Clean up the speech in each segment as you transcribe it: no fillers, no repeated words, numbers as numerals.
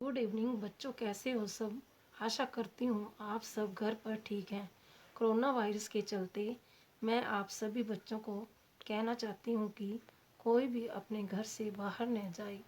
Good evening बच्चों, कैसे हो सब। आशा करती हूँ आप सब घर पर ठीक हैं। कोरोना वायरस के चलते मैं आप सभी बच्चों को कहना चाहती हूँ कि कोई भी अपने घर से बाहर न जाए।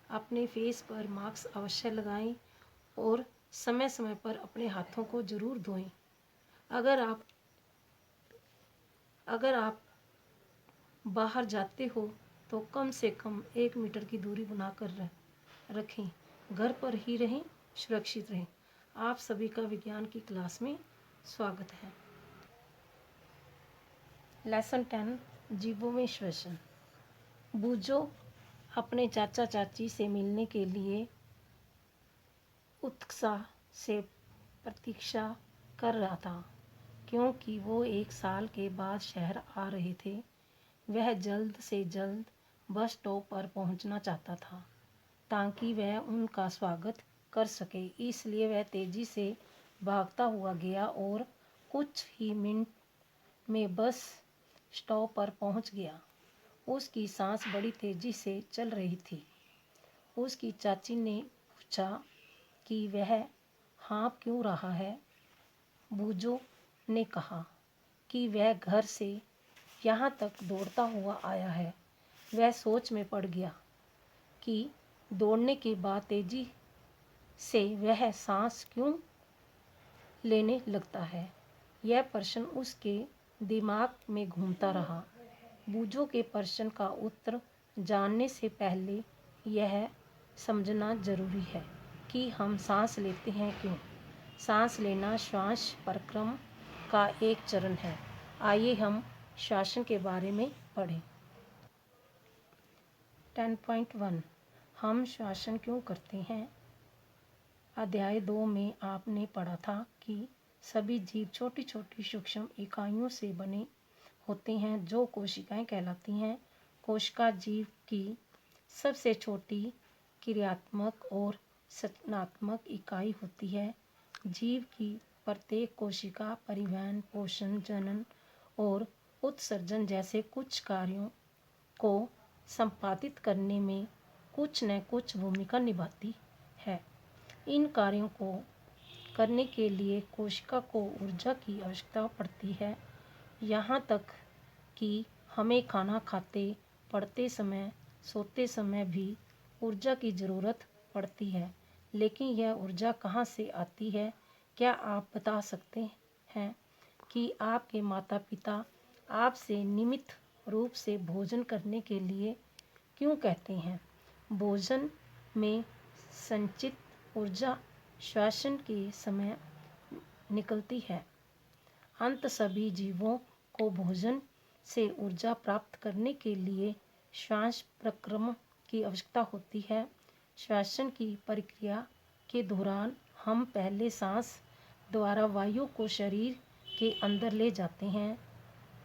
अपने फेस पर मास्क अवश्य लगाएं और समय समय पर अपने हाथों को ज़रूर धोएं। अगर आप बाहर जाते हो तो कम से कम 1 मीटर की दूरी बनाकर रखें। घर पर ही रहें, सुरक्षित रहें। आप सभी का विज्ञान की क्लास में स्वागत है। लेसन 10, जीवों में श्वसन। बूजो अपने चाचा चाची से मिलने के लिए उत्साह से प्रतीक्षा कर रहा था, क्योंकि वो 1 साल के बाद शहर आ रहे थे। वह जल्द से जल्द बस स्टॉप पर पहुंचना चाहता था ताकि वह उनका स्वागत कर सके। इसलिए वह तेज़ी से भागता हुआ गया और कुछ ही मिनट में बस स्टॉप पर पहुंच गया। उसकी सांस बड़ी तेज़ी से चल रही थी। उसकी चाची ने पूछा कि वह हाँफ क्यों रहा है। बूजो ने कहा कि वह घर से यहाँ तक दौड़ता हुआ आया है। वह सोच में पड़ गया कि दौड़ने के बाद तेजी से वह सांस क्यों लेने लगता है। यह प्रश्न उसके दिमाग में घूमता रहा। बूजो के प्रश्न का उत्तर जानने से पहले यह समझना जरूरी है कि हम सांस लेते हैं क्यों। सांस लेना श्वास प्रक्रम का एक चरण है। आइए हम श्वसन के बारे में पढ़ें। 10.1 हम श्वसन क्यों करते हैं। अध्याय 2 में आपने पढ़ा था कि सभी जीव छोटी छोटी सूक्ष्म इकाइयों से बने होते हैं जो कोशिकाएं कहलाती हैं। कोशिका जीव की सबसे छोटी क्रियात्मक और संरचनात्मक इकाई होती है। जीव की प्रत्येक कोशिका परिवहन, पोषण, जनन और उत्सर्जन जैसे कुछ कार्यों को संपादित करने में कुछ न कुछ भूमिका निभाती है। इन कार्यों को करने के लिए कोशिका को ऊर्जा की आवश्यकता पड़ती है। यहाँ तक कि हमें खाना खाते, पढ़ते समय, सोते समय भी ऊर्जा की ज़रूरत पड़ती है। लेकिन यह ऊर्जा कहाँ से आती है? क्या आप बता सकते हैं कि आपके माता पिता आपसे नियमित रूप से भोजन करने के लिए क्यों कहते हैं? भोजन में संचित ऊर्जा श्वसन के समय निकलती है। अंत सभी जीवों को भोजन से ऊर्जा प्राप्त करने के लिए श्वास प्रक्रम की आवश्यकता होती है। श्वसन की प्रक्रिया के दौरान हम पहले सांस द्वारा वायु को शरीर के अंदर ले जाते हैं।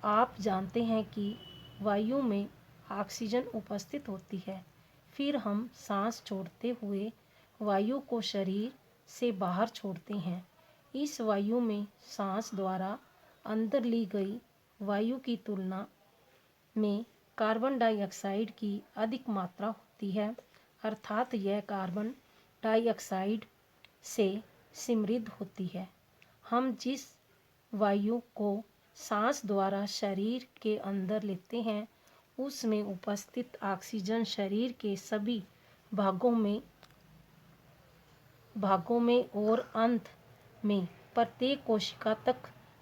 आप जानते हैं कि वायु में ऑक्सीजन उपस्थित होती है। फिर हम सांस छोड़ते हुए वायु को शरीर से बाहर छोड़ते हैं। इस वायु में सांस द्वारा अंदर ली गई वायु की तुलना में कार्बन डाइऑक्साइड की अधिक मात्रा होती है, अर्थात यह कार्बन डाइऑक्साइड से समृद्ध होती है। हम जिस वायु को सांस द्वारा शरीर के अंदर लेते हैं उसमें उपस्थित ऑक्सीजन शरीर के सभी भागों में और अंत में प्रत्येक कोशिका तक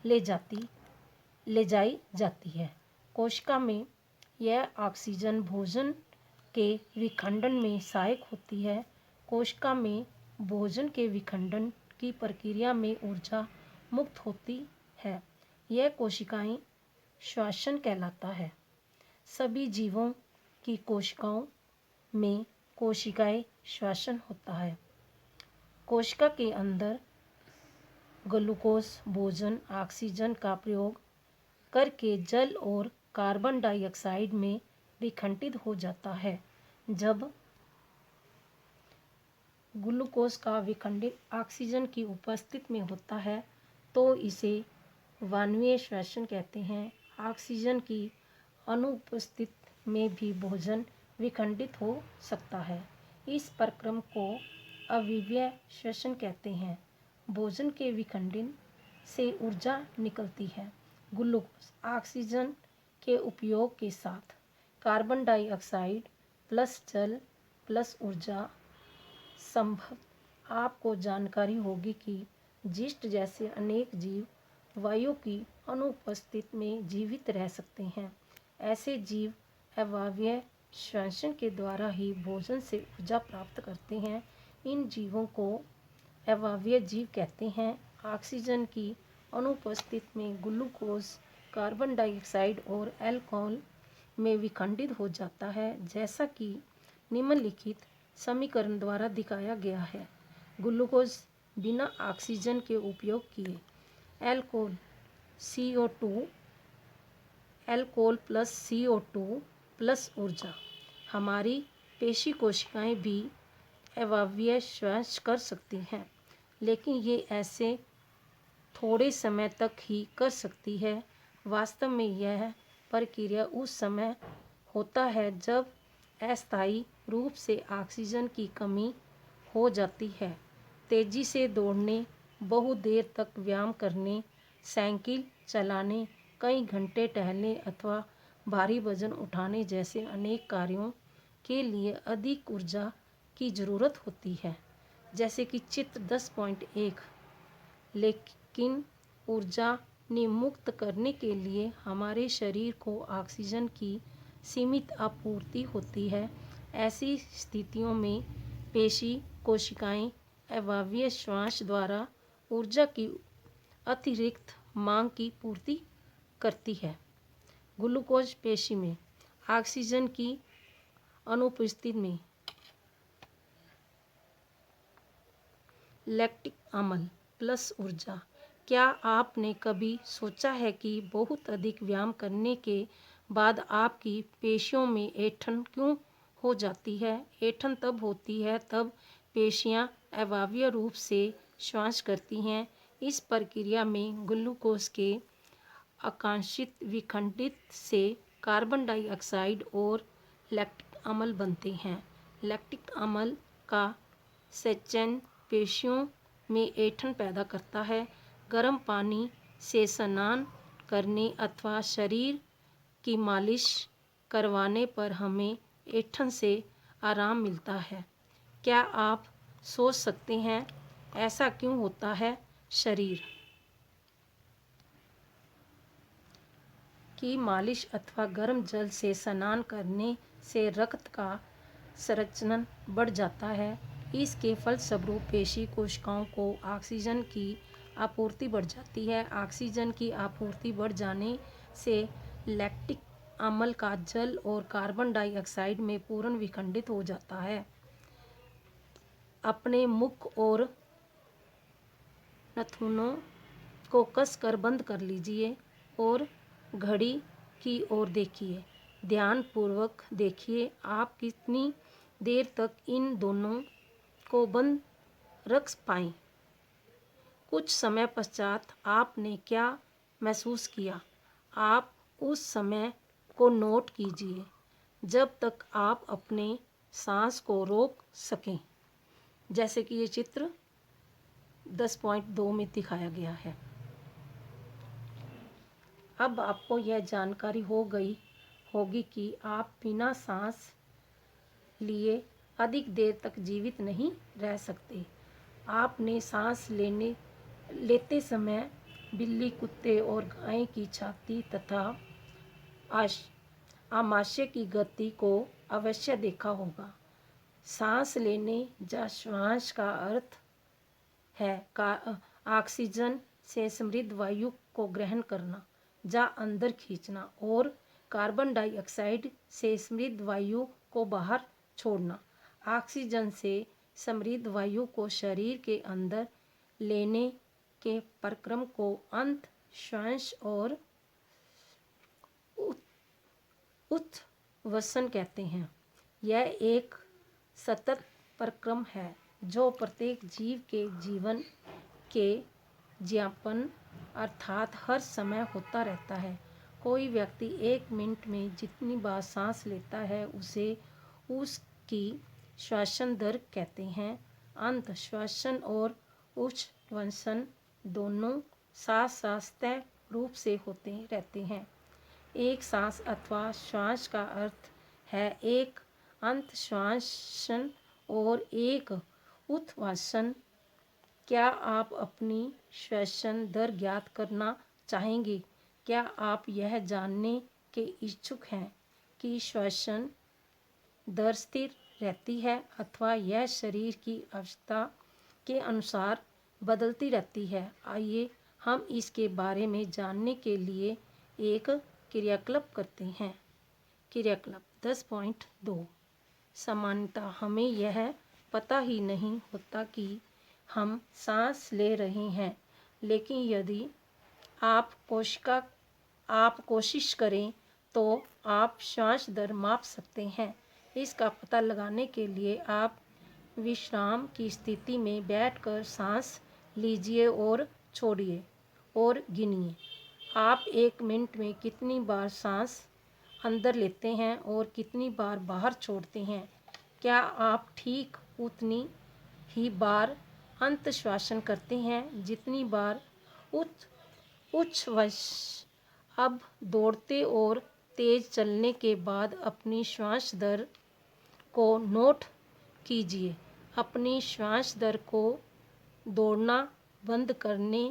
ले जाई जाती है। कोशिका में यह ऑक्सीजन भोजन के विखंडन में सहायक होती है। कोशिका में भोजन के विखंडन की प्रक्रिया में ऊर्जा मुक्त होती है। यह कोशिकाएं श्वसन कहलाता है। सभी जीवों की कोशिकाओं में कोशिकाएं श्वसन होता है। कोशिका के अंदर ग्लूकोज भोजन ऑक्सीजन का प्रयोग करके जल और कार्बन डाइऑक्साइड में विखंडित हो जाता है। जब ग्लूकोज का विखंडित ऑक्सीजन की उपस्थिति में होता है तो इसे वायवीय श्वसन कहते हैं। ऑक्सीजन की अनुपस्थिति में भी भोजन विखंडित हो सकता है। इस प्रक्रम को अविव्यय श्वसन कहते हैं। भोजन के विखंडन से ऊर्जा निकलती है। ग्लूकोज ऑक्सीजन के उपयोग के साथ कार्बन डाइऑक्साइड प्लस जल प्लस ऊर्जा संभव। आपको जानकारी होगी कि जीस्ट जैसे अनेक जीव वायु की अनुपस्थिति में जीवित रह सकते हैं। ऐसे जीव अवायवीय श्वसन के द्वारा ही भोजन से ऊर्जा प्राप्त करते हैं। इन जीवों को अवायवीय जीव कहते हैं। ऑक्सीजन की अनुपस्थिति में ग्लूकोज कार्बन डाइऑक्साइड और अल्कोहल में विखंडित हो जाता है, जैसा कि निम्नलिखित समीकरण द्वारा दिखाया गया है। ग्लूकोज बिना ऑक्सीजन के उपयोग किए alcohol CO2 alcohol plus CO2 plus ऊर्जा। हमारी पेशी कोशिकाएं भी अवायवीय श्वसन कर सकती हैं, लेकिन ये ऐसे थोड़े समय तक ही कर सकती है। वास्तव में यह प्रक्रिया उस समय होता है जब अस्थायी रूप से ऑक्सीजन की कमी हो जाती है। तेजी से दौड़ने, बहुत देर तक व्यायाम करने, साइकिल चलाने, कई घंटे टहलने अथवा भारी वजन उठाने जैसे अनेक कार्यों के लिए अधिक ऊर्जा की ज़रूरत होती है, जैसे कि चित्र 10.1। लेकिन ऊर्जा निमुक्त करने के लिए हमारे शरीर को ऑक्सीजन की सीमित आपूर्ति होती है। ऐसी स्थितियों में पेशी कोशिकाएं अवायवीय श्वसन द्वारा ऊर्जा की अतिरिक्त मांग की पूर्ति करती है। ग्लूकोज पेशी में ऑक्सीजन की अनुपस्थिति में लैक्टिक अम्ल प्लस ऊर्जा। क्या आपने कभी सोचा है कि बहुत अधिक व्यायाम करने के बाद आपकी पेशियों में ऐंठन क्यों हो जाती है? ऐंठन तब होती है तब पेशियां अवायवीय रूप से श्वसन करती हैं। इस प्रक्रिया में ग्लूकोज के आकांक्षित विखंडित से कार्बन डाइऑक्साइड और लैक्टिक अम्ल बनते हैं। लैक्टिक अम्ल का संचयन पेशियों में ऐंठन पैदा करता है। गर्म पानी से स्नान करने अथवा शरीर की मालिश करवाने पर हमें ऐंठन से आराम मिलता है। क्या आप सोच सकते हैं ऐसा क्यों होता है? शरीर की मालिश अथवा गर्म जल से स्नान करने से रक्त का संचरण बढ़ जाता है। इसके फलस्वरूप पेशी कोशिकाओं को ऑक्सीजन की आपूर्ति बढ़ जाती है। ऑक्सीजन की आपूर्ति बढ़ जाने से लैक्टिक अम्ल का जल और कार्बन डाइऑक्साइड में पूर्ण विखंडित हो जाता है। अपने मुख और नाखूनों को कसकर बंद कर लीजिए और घड़ी की ओर देखिए। ध्यानपूर्वक देखिए आप कितनी देर तक इन दोनों को बंद रख पाएं। कुछ समय पश्चात आपने क्या महसूस किया? आप उस समय को नोट कीजिए जब तक आप अपने सांस को रोक सकें, जैसे कि ये चित्र 10.2 में दिखाया गया है। अब आपको यह जानकारी हो गई होगी कि आप बिना सांस लिए अधिक देर तक जीवित नहीं रह सकते। आपने सांस लेते समय बिल्ली, कुत्ते और गाय की छाती तथा आमाशय की गति को अवश्य देखा होगा। सांस लेने या श्वास का अर्थ है ऑक्सीजन से समृद्ध वायु को ग्रहण करना या अंदर खींचना और कार्बन डाइऑक्साइड से समृद्ध वायु को बाहर छोड़ना। ऑक्सीजन से समृद्ध वायु को शरीर के अंदर लेने के प्रक्रम को अंत श्वास और उच्छ्वसन कहते हैं। यह एक सतत प्रक्रम है जो प्रत्येक जीव के जीवन के ज्ञापन अर्थात हर समय होता रहता है। कोई व्यक्ति 1 मिनट में जितनी बार सांस लेता है उसे उसकी श्वसन दर कहते हैं। अंत श्वसन और उच्छ्वसन दोनों साथ साथ तय रूप से होते रहते हैं। एक सांस अथवा श्वास का अर्थ है एक अंत श्वसन और एक उच्छ्वसन। क्या आप अपनी श्वसन दर ज्ञात करना चाहेंगे? क्या आप यह जानने के इच्छुक हैं कि श्वसन दर स्थिर रहती है अथवा यह शरीर की अवस्था के अनुसार बदलती रहती है? आइए हम इसके बारे में जानने के लिए एक क्रियाकलाप करते हैं। क्रियाकलाप 10.2 सामान्यतः हमें यह पता ही नहीं होता कि हम सांस ले रहे हैं, लेकिन यदि आप कोशिश करें तो आप श्वास दर माप सकते हैं। इसका पता लगाने के लिए आप विश्राम की स्थिति में बैठकर सांस लीजिए और छोड़िए और गिनिए। आप 1 मिनट में कितनी बार सांस अंदर लेते हैं और कितनी बार बाहर छोड़ते हैं? क्या आप ठीक उतनी ही बार अंत श्वसन करते हैं जितनी बार उच्छ्वसन? अब दौड़ते और तेज चलने के बाद अपनी श्वास दर को नोट कीजिए। अपनी श्वास दर को दौड़ना बंद करने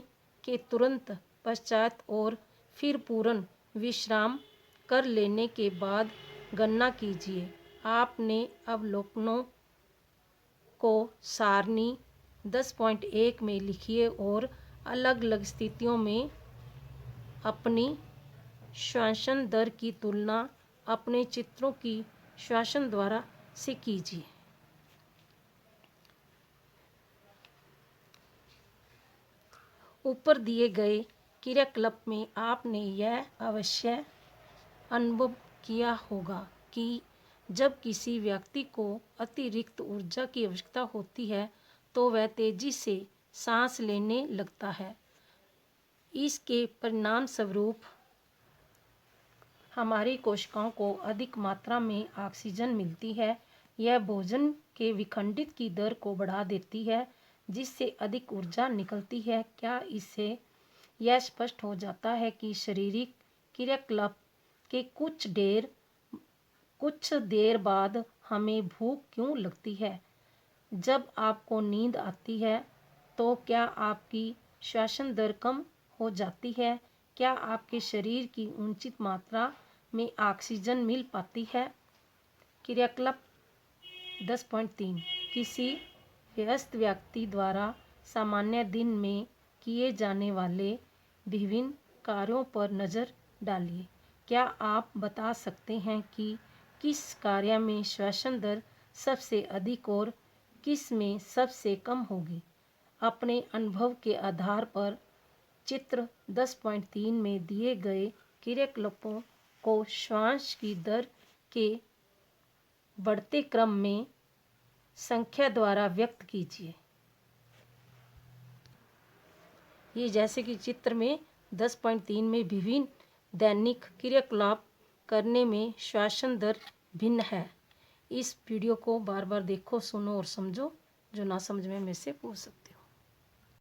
के तुरंत पश्चात और फिर पूर्ण विश्राम कर लेने के बाद गणना कीजिए। आपने अवलोकनों को सारणी 10.1 में लिखिए और अलग अलग स्थितियों में अपनी श्वसन दर की तुलना अपने चित्रों की श्वसन द्वारा से कीजिए। ऊपर दिए गए क्रियाकलाप में आपने यह अवश्य अनुभव किया होगा कि जब किसी व्यक्ति को अतिरिक्त ऊर्जा की आवश्यकता होती है तो वह तेजी से सांस लेने लगता है। इसके परिणाम स्वरूप हमारी कोशिकाओं को अधिक मात्रा में ऑक्सीजन मिलती है। यह भोजन के विखंडित की दर को बढ़ा देती है, जिससे अधिक ऊर्जा निकलती है। क्या इससे यह स्पष्ट हो जाता है कि शारीरिक क्रियाकलाप के कुछ देर बाद हमें भूख क्यों लगती है? जब आपको नींद आती है तो क्या आपकी श्वसन दर कम हो जाती है? क्या आपके शरीर की उचित मात्रा में ऑक्सीजन मिल पाती है? क्रियाकलाप 10.3 किसी व्यस्त व्यक्ति द्वारा सामान्य दिन में किए जाने वाले विभिन्न कार्यों पर नज़र डालिए। क्या आप बता सकते हैं कि किस कार्य में श्वसन दर सबसे अधिक और किस में सबसे कम होगी? अपने अनुभव के आधार पर चित्र 10.3 में दिए गए क्रियाकलापों को श्वास की दर के बढ़ते क्रम में संख्या द्वारा व्यक्त कीजिए। ये जैसे कि चित्र में 10.3 में विभिन्न दैनिक क्रियाकलाप करने में श्वसन दर भिन्न है। इस वीडियो को बार बार देखो, सुनो और समझो। जो ना समझ में मेरे से पूछ सकते।